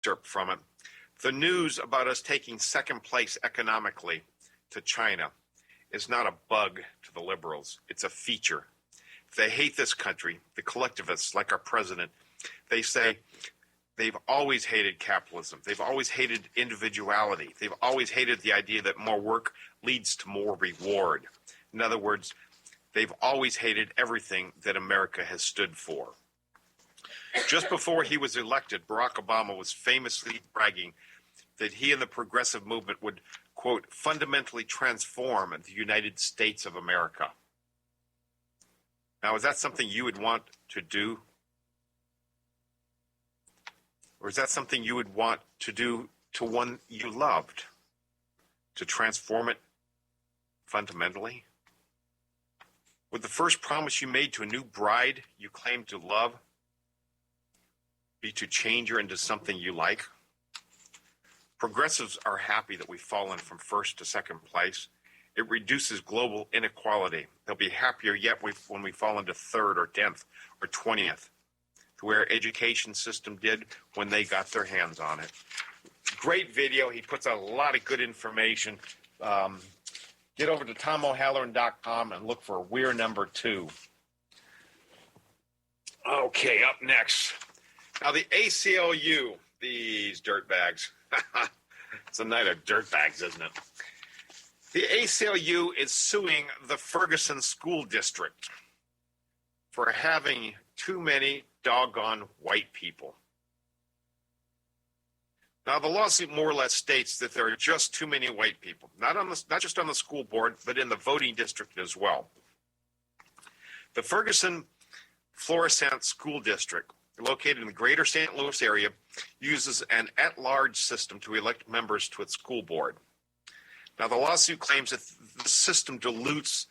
excerpt from it. The news about us taking second place economically to China is not a bug to the liberals. It's a feature. They hate this country, the collectivists like our president. They say they've always hated capitalism. They've always hated individuality. They've always hated the idea that more work leads to more reward. In other words, they've always hated everything that America has stood for. Just before he was elected, Barack Obama was famously bragging that he and the progressive movement would, quote, fundamentally transform the United States of America. Now, is that something you would want to do? Or is that something you would want to do to one you loved? To transform it fundamentally? Would the first promise you made to a new bride you claimed to love be to change her into something you like? Progressives are happy that we've fallen from first to second place. It reduces global inequality. They'll be happier yet when we fall into third or 10th or 20th, to where our education system did when they got their hands on it. Great video. He puts out a lot of good information. Get over to TomO'Halloran.com and look for We're Number 2. Okay, up next. Now, the ACLU, these dirtbags. It's a night of dirtbags, isn't it? The ACLU is suing the Ferguson School District for having too many doggone white people. Now, the lawsuit more or less states that there are just too many white people, not just on the school board, but in the voting district as well. The Ferguson Florissant School District, located in the greater St. Louis area, uses an at-large system to elect members to its school board. Now, the lawsuit claims that the system dilutes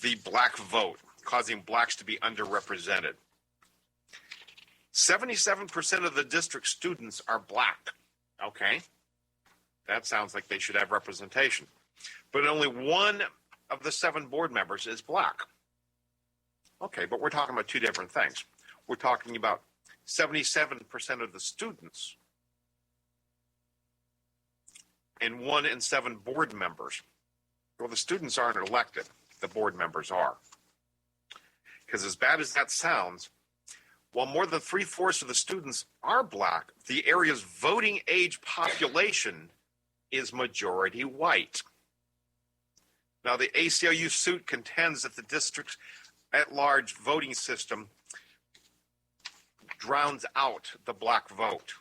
the black vote, causing blacks to be underrepresented. 77% of the district students are black. Okay, that sounds like they should have representation. But only one of the 7 board members is black. Okay, but we're talking about two different things. We're talking about 77% of the students and 1 in 7 board members. Well, the students aren't elected. The board members are. Because as bad as that sounds, while more than 3/4 of the students are black, the area's voting age population is majority white. Now, the ACLU suit contends that the district's at-large voting system drowns out the black vote.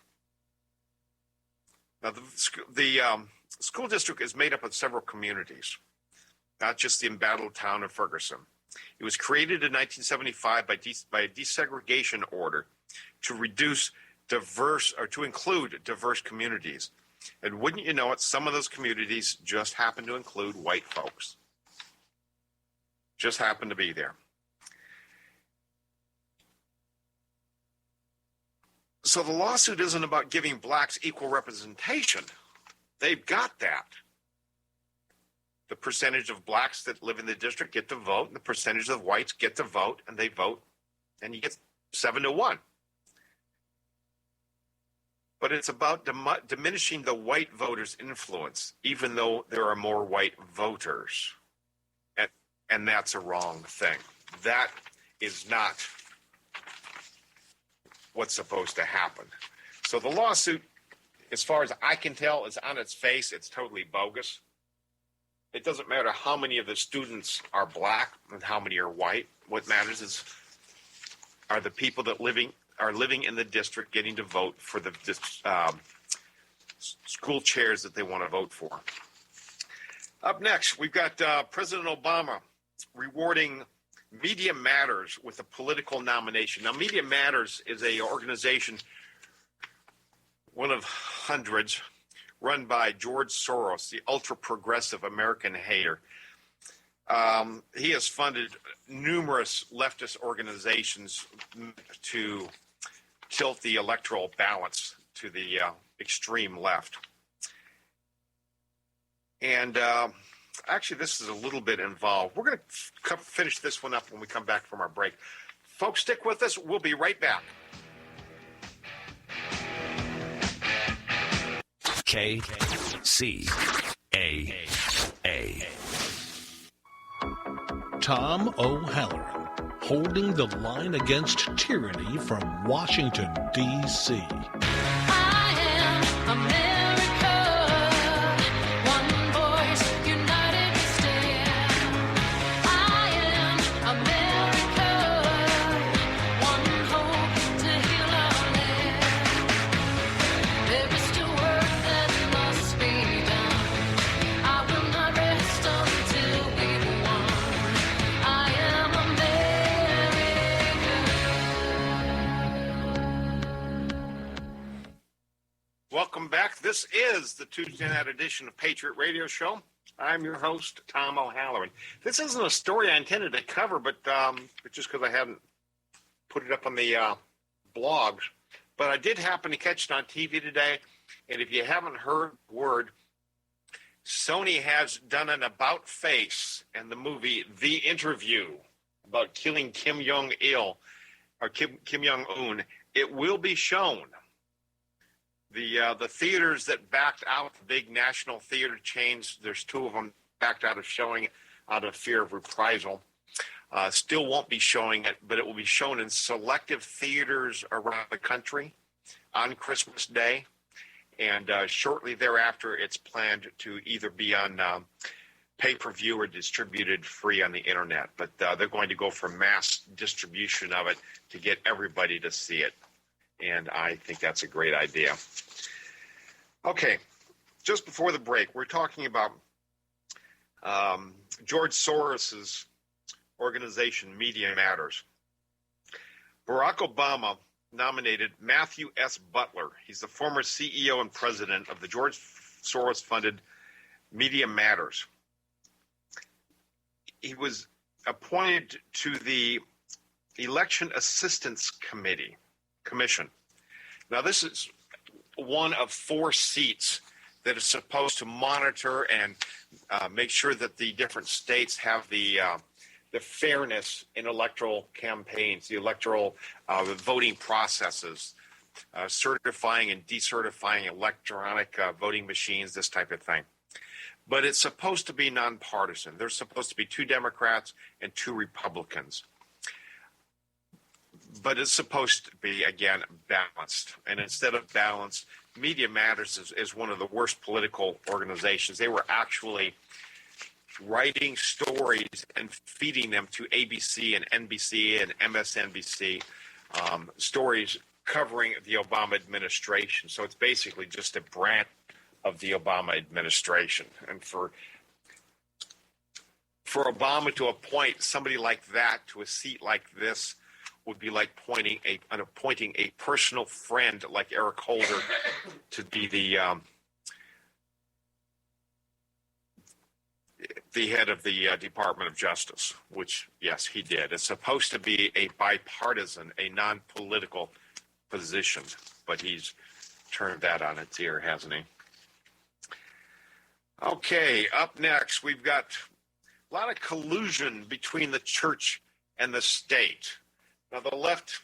Now, the school district is made up of several communities, not just the embattled town of Ferguson. It was created in 1975 by a desegregation order to include diverse communities. And wouldn't you know it, some of those communities just happen to include white folks. Just happen to be there. So the lawsuit isn't about giving blacks equal representation. They've got that. The percentage of blacks that live in the district get to vote, and the percentage of whites get to vote, and they vote, and you get 7-1. But it's about diminishing the white voters' influence, even though there are more white voters. And that's a wrong thing. That is not what's supposed to happen. So the lawsuit, as far as I can tell, is on its face. It's totally bogus. It doesn't matter how many of the students are black and how many are white. What matters is, are the people that are living in the district getting to vote for the school chairs that they want to vote for. Up next, we've got President Obama rewarding Media Matters with a political nomination. Now, Media Matters is an organization, one of hundreds, run by George Soros, the ultra-progressive American hater. He has funded numerous leftist organizations to tilt the electoral balance to the extreme left. And actually, this is a little bit involved. We're going to finish this one up when we come back from our break. Folks, stick with us. We'll be right back. KCAA. Tom O'Halloran, holding the line against tyranny from Washington, D.C. I am America. One voice, united we stand. I am America. One hope to heal our land. There is still work that must be done. I will not rest until we've won. I am America. Welcome back. This is the Tuesday night edition of Patriot Radio Show. I'm your host, Tom O'Halloran. This isn't a story I intended to cover, but just because I hadn't put it up on the blogs. But I did happen to catch it on TV today, and if you haven't heard the word, Sony has done an about-face in the movie The Interview about killing Kim Jong-il, or Kim Jong-un. It will be shown. The theaters that backed out, the big national theater chains, there's two of them backed out of showing it out of fear of reprisal. Still won't be showing it, but it will be shown in selective theaters around the country on Christmas Day. And shortly thereafter, it's planned to either be on pay-per-view or distributed free on the internet. But they're going to go for mass distribution of it to get everybody to see it. And I think that's a great idea. Okay, just before the break, we're talking about George Soros's organization, Media Matters. Barack Obama nominated Matthew S. Butler. He's the former CEO and president of the George Soros-funded Media Matters. He was appointed to the Election Assistance Commission. Now, this is one of 4 seats that is supposed to monitor and make sure that the different states have the fairness in electoral campaigns, the electoral voting processes, certifying and decertifying electronic voting machines, this type of thing. But it's supposed to be nonpartisan. There's supposed to be 2 Democrats and 2 Republicans. But it's supposed to be, again, balanced. And instead of balanced, Media Matters is one of the worst political organizations. They were actually writing stories and feeding them to ABC and NBC and MSNBC, stories covering the Obama administration. So it's basically just a branch of the Obama administration. And for Obama to appoint somebody like that to a seat like this would be like appointing a personal friend like Eric Holder to be the head of the Department of Justice, which, yes, he did. It's supposed to be a bipartisan, a non-political position, but he's turned that on its ear, hasn't he? Okay, up next, we've got a lot of collusion between the church and the state. Now, the left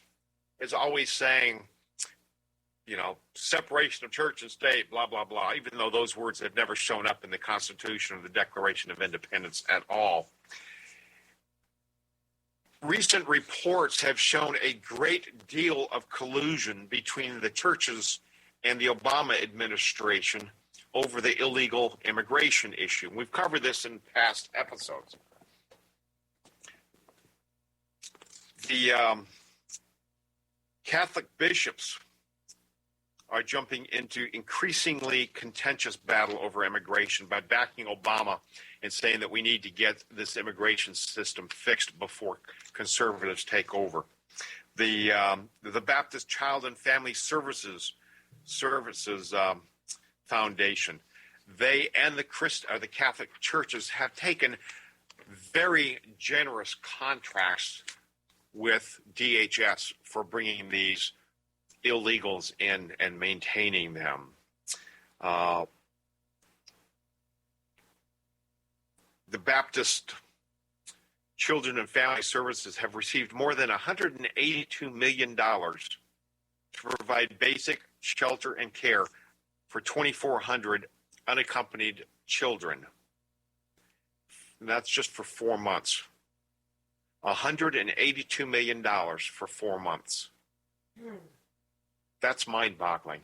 is always saying, separation of church and state, blah, blah, blah, even though those words have never shown up in the Constitution or the Declaration of Independence at all. Recent reports have shown a great deal of collusion between the churches and the Obama administration over the illegal immigration issue. We've covered this in past episodes. The Catholic bishops are jumping into increasingly contentious battle over immigration by backing Obama and saying that we need to get this immigration system fixed before conservatives take over. The Baptist Child and Family Services Foundation, they and the Catholic churches have taken very generous contracts with DHS for bringing these illegals in and maintaining them. The Baptist Children and Family Services have received more than $182 million to provide basic shelter and care for 2,400 unaccompanied children. And that's just for 4 months. $182 million for 4 months. That's mind-boggling.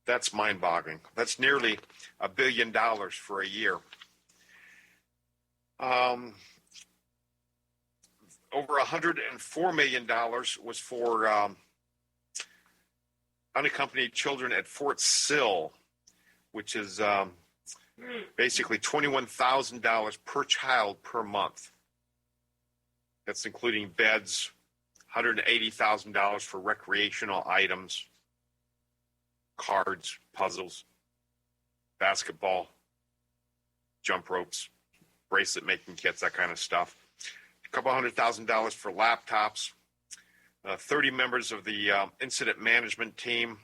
That's mind-boggling. That's nearly $1 billion for a year. Over $104 million was for unaccompanied children at Fort Sill, which is basically $21,000 per child per month. That's including beds, $180,000 for recreational items, cards, puzzles, basketball, jump ropes, bracelet making kits, that kind of stuff. A couple $100,000 for laptops. 30 members of the incident management team.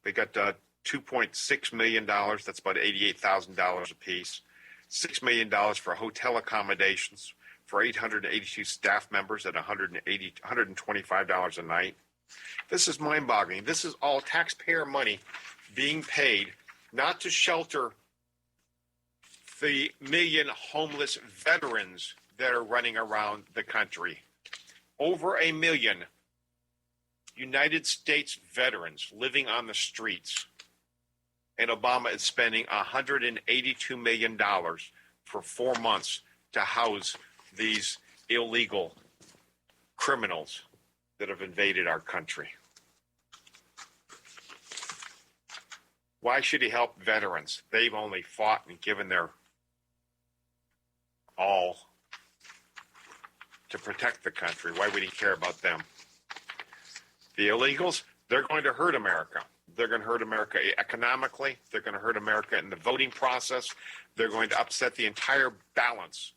They got $2.6 million. That's about $88,000 a piece. $6 million for hotel accommodations for 882 staff members at $125 a night. This is mind-boggling. This is all taxpayer money being paid not to shelter the million homeless veterans that are running around the country. Over 1 million United States veterans living on the streets. And Obama is spending $182 million for 4 months to house these illegal criminals that have invaded our country. Why should he help veterans? They've only fought and given their all to protect the country. Why would he care about them? The illegals, they're going to hurt America. They're going to hurt America economically. They're going to hurt America in the voting process. They're going to upset the entire balance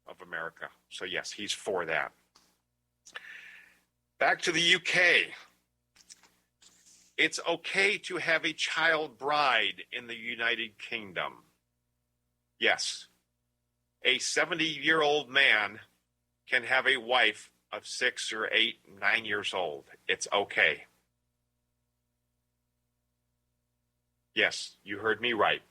of America. So yes, he's for that. Back to the UK. It's okay to have a child bride in the United Kingdom. Yes. A 70-year-old man can have a wife of 6 or 8, 9 years old. It's okay. Yes, you heard me right.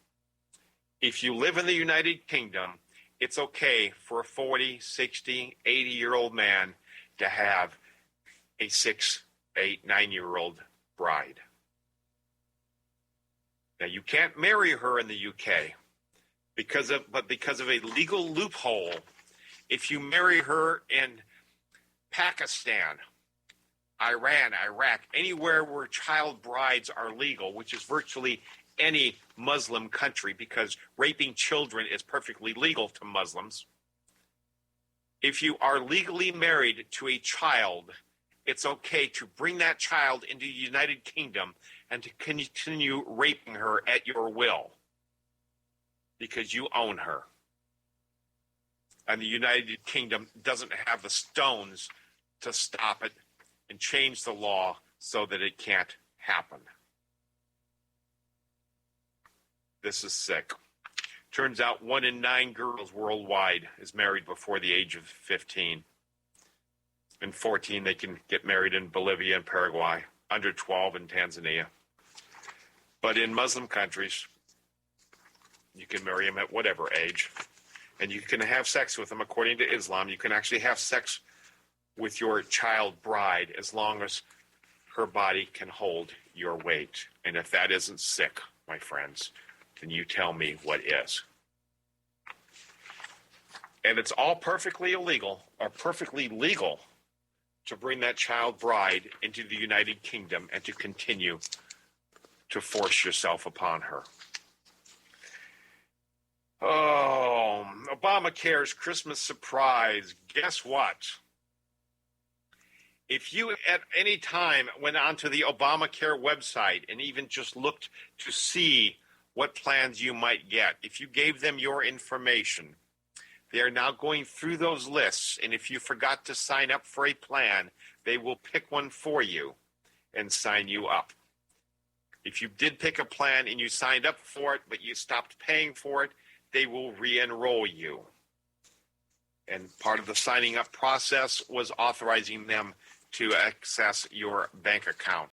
If you live in the United Kingdom, it's okay for a 40, 60, 80-year-old man to have a 6, 8, 9-year-old bride. Now, you can't marry her in the UK because of a legal loophole. If you marry her in Pakistan, Iran, Iraq, anywhere where child brides are legal, which is virtually any Muslim country because raping children is perfectly legal to Muslims. If you are legally married to a child, it's okay to bring that child into the United Kingdom and to continue raping her at your will because you own her. And the United Kingdom doesn't have the stones to stop it and change the law so that it can't happen. This is sick. Turns out 1 in 9 girls worldwide is married before the age of 15. And 14, they can get married in Bolivia and Paraguay, under 12 in Tanzania. But in Muslim countries, you can marry them at whatever age. And you can have sex with them according to Islam. You can actually have sex with your child bride as long as her body can hold your weight. And if that isn't sick, my friends, then you tell me what is. And it's all perfectly illegal or perfectly legal to bring that child bride into the United Kingdom and to continue to force yourself upon her. Oh, Obamacare's Christmas surprise. Guess what? If you at any time went onto the Obamacare website and even just looked to see what plans you might get, if you gave them your information, they are now going through those lists. And if you forgot to sign up for a plan, they will pick one for you and sign you up. If you did pick a plan and you signed up for it, but you stopped paying for it, they will re-enroll you. And part of the signing up process was authorizing them to access your bank account.